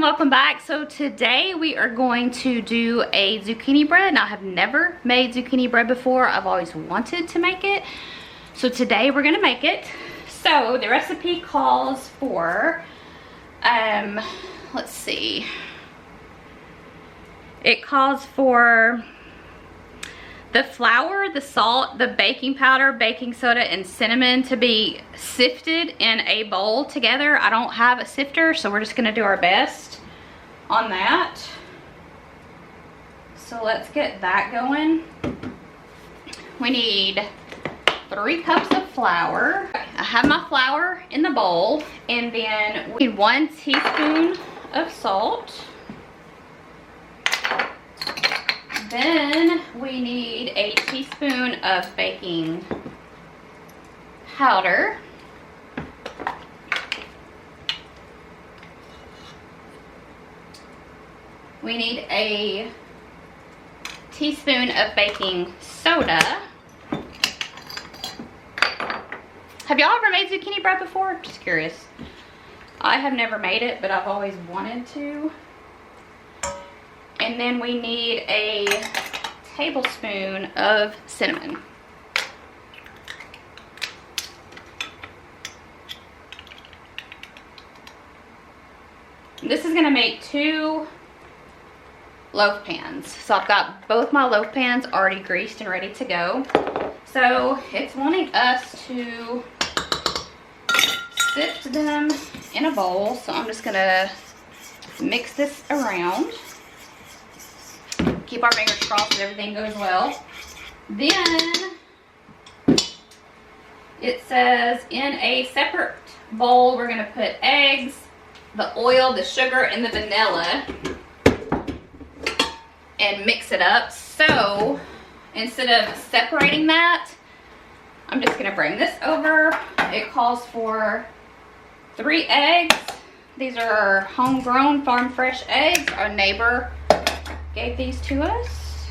and welcome back. So today we are going to do a zucchini bread. Now, I have never made zucchini bread before. I've always wanted to make it. So today we're gonna make it. So the recipe calls for, let's see. It calls for the flour, the salt, the baking powder, baking soda, and cinnamon to be sifted in a bowl together. I don't have a sifter, so we're just gonna do our best on that. So let's get that going. We need 3 cups of flour. I have my flour in the bowl, and then we need 1 teaspoon of salt. Then we need a teaspoon of baking powder. We need a teaspoon of baking soda. Have y'all ever made zucchini bread before? Just curious. I have never made it, but I've always wanted to. And then we need a tablespoon of cinnamon. This is gonna make 2 loaf pans. So I've got both my loaf pans already greased and ready to go. So it's wanting us to sift them in a bowl. So I'm just gonna mix this around. Keep our fingers crossed that everything goes well. Then it says in a separate bowl we're gonna put eggs, the oil, the sugar, and the vanilla and mix it up. So instead of separating that, I'm just gonna bring this over. It calls for 3 eggs. These are homegrown farm fresh eggs. Our neighbor gave these to us.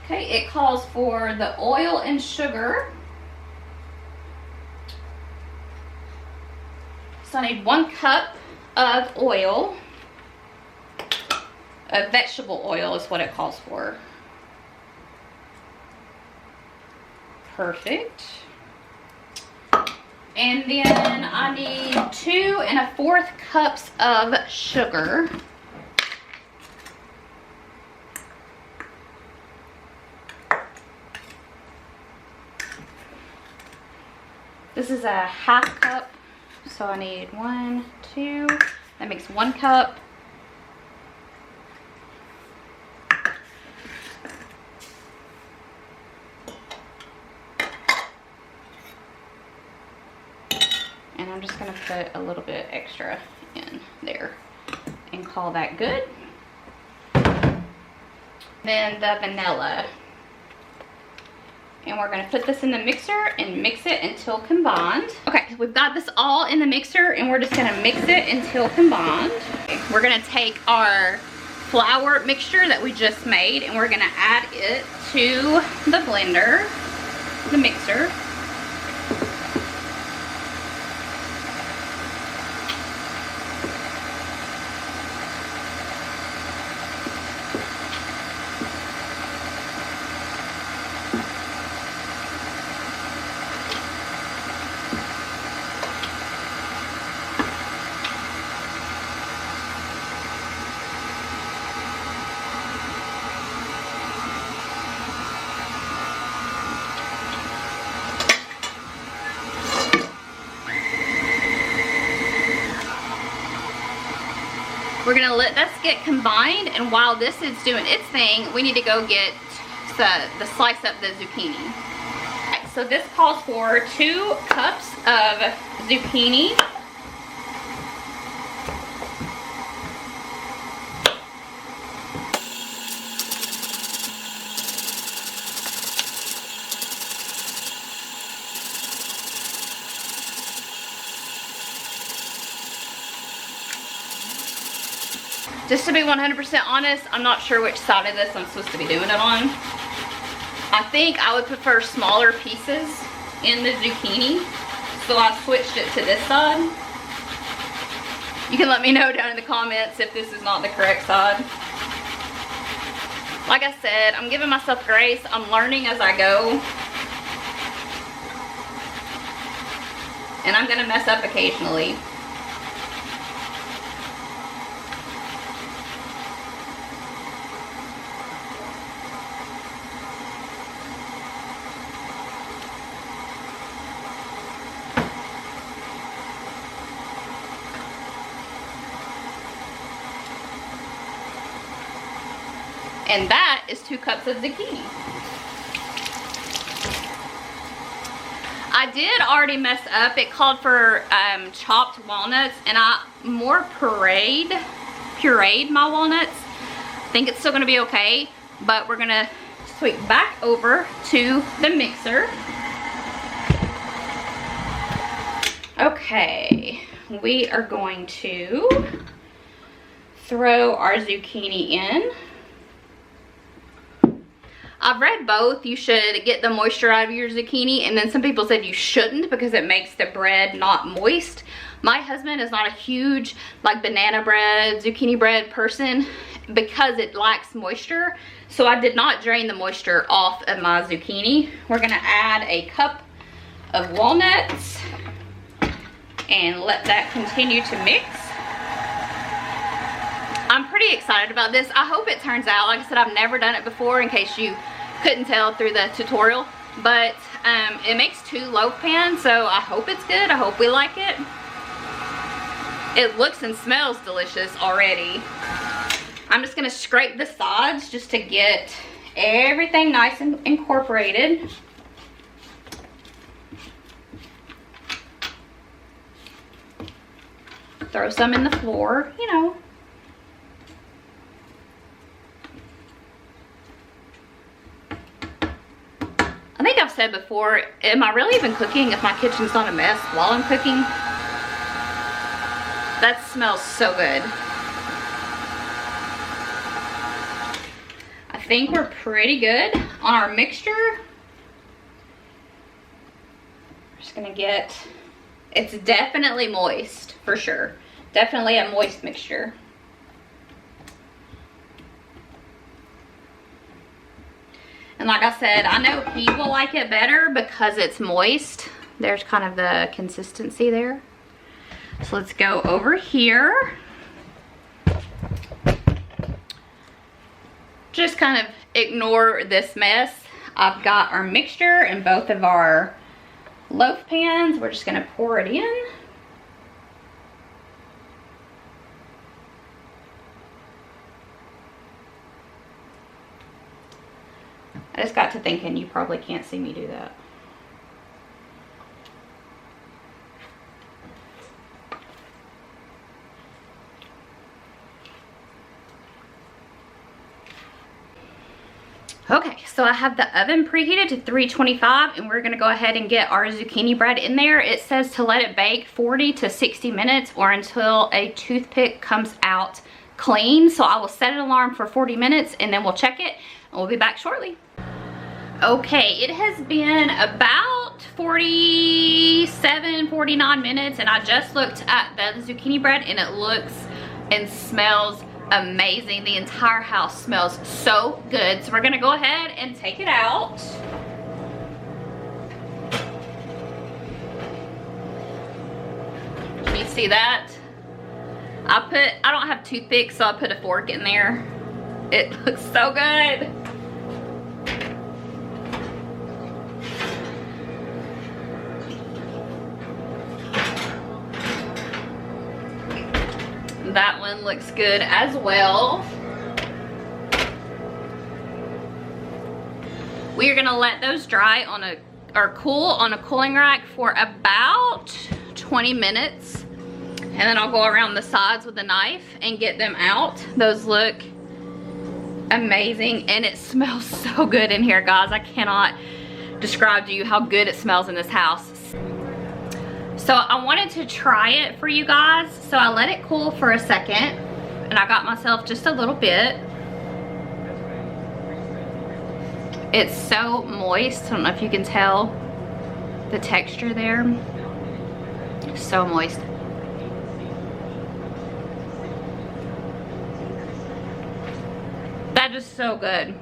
Okay, it calls for the oil and sugar. So I need 1 cup of oil. Vegetable oil is what it calls for. Perfect. And then I need 2 1/4 cups of sugar. This is a 1/2 cup, so I need 1, 2, that makes 1 cup. And I'm just gonna put a little bit extra in there and call that good. Then the vanilla. And we're gonna put this in the mixer and mix it until combined. Okay, we've got this all in the mixer and we're just gonna mix it until combined. Okay, we're gonna take our flour mixture that we just made and we're gonna add it to the blender, the mixer. We're gonna let this get combined, and while this is doing its thing, we need to go get the slice up the zucchini. Okay, so this calls for 2 cups of zucchini. Just to be 100% honest, I'm not sure which side of this I'm supposed to be doing it on. I think I would prefer smaller pieces in the zucchini, so I switched it to this side. You can let me know down in the comments if this is not the correct side. Like I said, I'm giving myself grace. I'm learning as I go. And I'm gonna mess up occasionally. And that is 2 cups of zucchini. I did already mess up. It called for chopped walnuts, and I more pureed my walnuts. I think it's still gonna be okay, but we're gonna switch back over to the mixer. Okay, we are going to throw our zucchini in. I've read both. You should get the moisture out of your zucchini, and then some people said you shouldn't because it makes the bread not moist. My husband is not a huge like banana bread, zucchini bread person because it lacks moisture. So I did not drain the moisture off of my zucchini. We're gonna add a cup of walnuts and let that continue to mix. I'm pretty excited about this. I hope it turns out. Like I said, I've never done it before in case you couldn't tell through the tutorial, but it makes 2 loaf pans, so I hope it's good. I hope we like it. It looks and smells delicious already. I'm just gonna scrape the sides just to get everything nice and incorporated. Throw some in the floor, you know. I think I've said before, am I really even cooking if my kitchen's not a mess while I'm cooking? That smells so good. I think we're pretty good on our mixture. Just gonna get, it's definitely moist for sure. Definitely a moist mixture. And like I said, I know he will like it better because it's moist. There's kind of the consistency there. So let's go over here. Just kind of ignore this mess. I've got our mixture in both of our loaf pans. We're just gonna pour it in. I just got to thinking you probably can't see me do that. Okay, so I have the oven preheated to 325, and we're gonna go ahead and get our zucchini bread in there. It says to let it bake 40 to 60 minutes or until a toothpick comes out clean. So I will set an alarm for 40 minutes and then we'll check it and we'll be back shortly. Okay, it has been about 47, 49 minutes, and I just looked at the zucchini bread and it looks and smells amazing. The entire house smells so good. So we're gonna go ahead and take it out. Can you see that? I don't have toothpicks, so I put a fork in there. It looks so good. That one looks good as well. We are gonna let those dry on cool on a cooling rack for about 20 minutes. And then I'll go around the sides with a knife and get them out. Those look amazing and it smells so good in here, guys. I cannot describe to you how good it smells in this house. So I wanted to try it for you guys. So I let it cool for a second and I got myself just a little bit. It's so moist. I don't know if you can tell. the texture there. So moist. That is so good.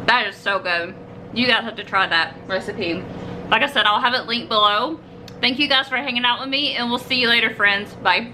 That is so good. You guys have to try that recipe. Like I said, I'll have it linked below. Thank you guys for hanging out with me, and we'll see you later, friends. Bye.